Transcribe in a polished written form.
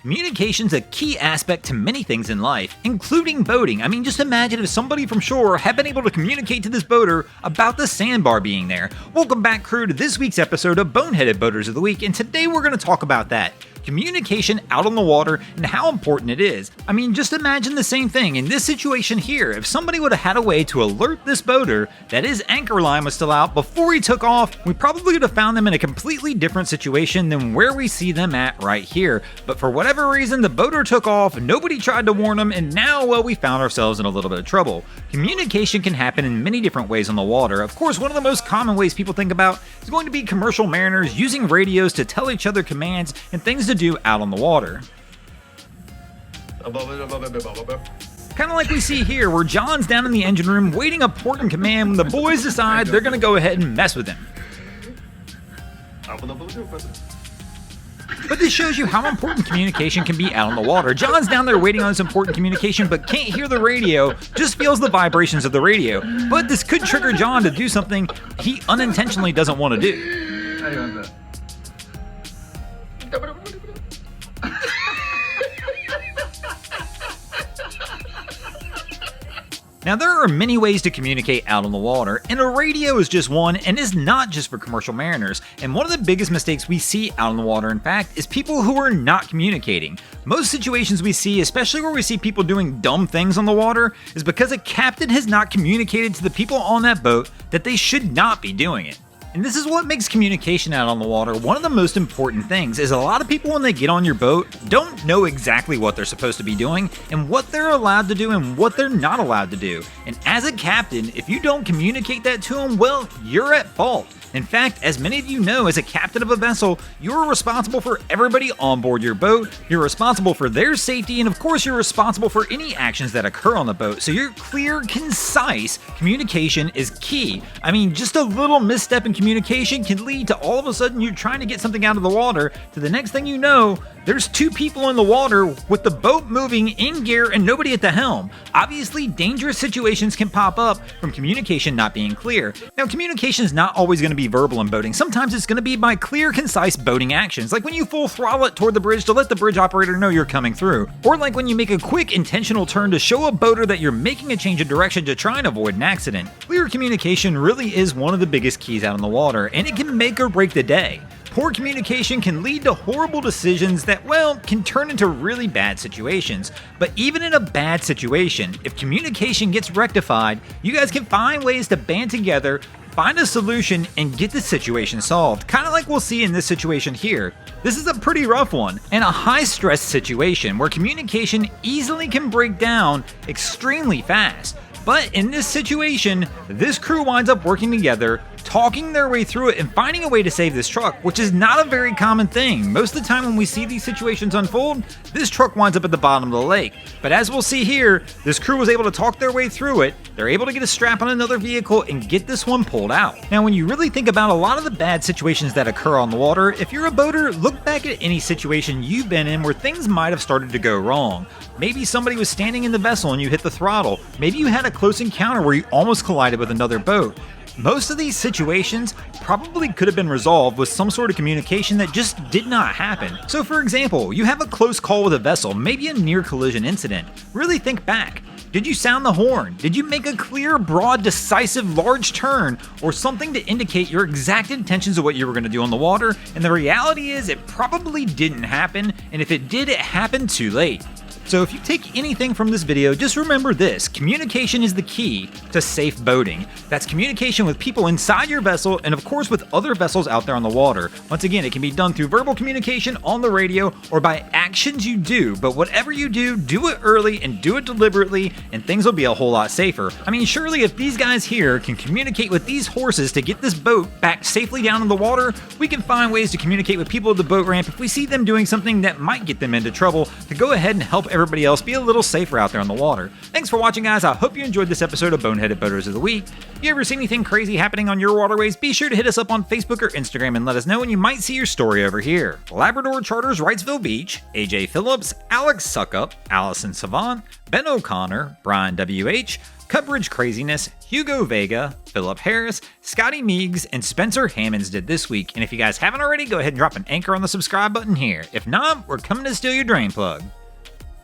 Communication's a key aspect to many things in life, including boating. I mean, just imagine if somebody from shore had been able to communicate to this boater about the sandbar being there. Welcome back, crew, to this week's episode of Boneheaded Boaters of the Week, and today we're going to talk about that. Communication out on the water and how important it is. I mean, just imagine the same thing in this situation here. If somebody would have had a way to alert this boater that his anchor line was still out before he took off, we probably would have found them in a completely different situation than where we see them at right here. But for whatever reason, the boater took off, nobody tried to warn him, and now, well, we found ourselves in a little bit of trouble. Communication can happen in many different ways on the water. Of course, one of the most common ways people think about is going to be commercial mariners using radios to tell each other commands and things to do out on the water. Kind of like we see here, where John's down in the engine room waiting a port and command when the boys decide they're going to go ahead and mess with him. But this shows you how important communication can be out on the water. John's down there waiting on this important communication but can't hear the radio, just feels the vibrations of the radio. But this could trigger John to do something he unintentionally doesn't want to do. Now, there are many ways to communicate out on the water, and a radio is just one, and is not just for commercial mariners. And one of the biggest mistakes we see out on the water, in fact, is people who are not communicating. Most situations we see, especially where we see people doing dumb things on the water, is because a captain has not communicated to the people on that boat that they should not be doing it. And this is what makes communication out on the water one of the most important things, is a lot of people when they get on your boat don't know exactly what they're supposed to be doing and what they're allowed to do and what they're not allowed to do. And as a captain, if you don't communicate that to them, well, you're at fault. In fact, as many of you know, as a captain of a vessel, you're responsible for everybody on board your boat, you're responsible for their safety, and of course you're responsible for any actions that occur on the boat. So your clear, concise communication is key. I mean, just a little misstep in communication can lead to all of a sudden you're trying to get something out of the water, to the next thing you know, there's two people in the water with the boat moving in gear and nobody at the helm. Obviously, dangerous situations can pop up from communication not being clear. Now, communication is not always going to be verbal in boating. Sometimes it's going to be by clear, concise boating actions, like when you full throttle it toward the bridge to let the bridge operator know you're coming through, or like when you make a quick, intentional turn to show a boater that you're making a change of direction to try and avoid an accident. Clear communication really is one of the biggest keys out on the water, and it can make or break the day. Poor communication can lead to horrible decisions that, well, can turn into really bad situations. But even in a bad situation, if communication gets rectified, you guys can find ways to band together, find a solution, and get the situation solved. Kind of like we'll see in this situation here. This is a pretty rough one, and a high-stress situation where communication easily can break down extremely fast. But in this situation, this crew winds up working together, talking their way through it and finding a way to save this truck, which is not a very common thing. Most of the time when we see these situations unfold, this truck winds up at the bottom of the lake. But as we'll see here, this crew was able to talk their way through it, they're able to get a strap on another vehicle and get this one pulled out. Now, when you really think about a lot of the bad situations that occur on the water, if you're a boater, look back at any situation you've been in where things might have started to go wrong. Maybe somebody was standing in the vessel and you hit the throttle. Maybe you had a close encounter where you almost collided with another boat. Most of these situations probably could have been resolved with some sort of communication that just did not happen. So for example, you have a close call with a vessel, maybe a near collision incident. Really think back. Did you sound the horn? Did you make a clear, broad, decisive, large turn, or something to indicate your exact intentions of what you were going to do on the water? And the reality is it probably didn't happen, and if it did, it happened too late. So if you take anything from this video, just remember this: communication is the key to safe boating. That's communication with people inside your vessel and of course with other vessels out there on the water. Once again, it can be done through verbal communication on the radio or by actions you do, but whatever you do, do it early and do it deliberately and things will be a whole lot safer. I mean, surely if these guys here can communicate with these horses to get this boat back safely down in the water, we can find ways to communicate with people at the boat ramp if we see them doing something that might get them into trouble, to go ahead and help everybody else be a little safer out there on the water. Thanks for watching, guys. I hope you enjoyed this episode of Boneheaded Boaters of the Week. If you ever see anything crazy happening on your waterways, be sure to hit us up on Facebook or Instagram and let us know, and you might see your story over here. Labrador Charters Wrightsville Beach, AJ Phillips, Alex Suckup, Allison Savant, Ben O'Connor, Brian WH, Cutbridge Craziness, Hugo Vega, Philip Harris, Scotty Meeks, and Spencer Hammonds did this week. And if you guys haven't already, go ahead and drop an anchor on the subscribe button here. If not, we're coming to steal your drain plug.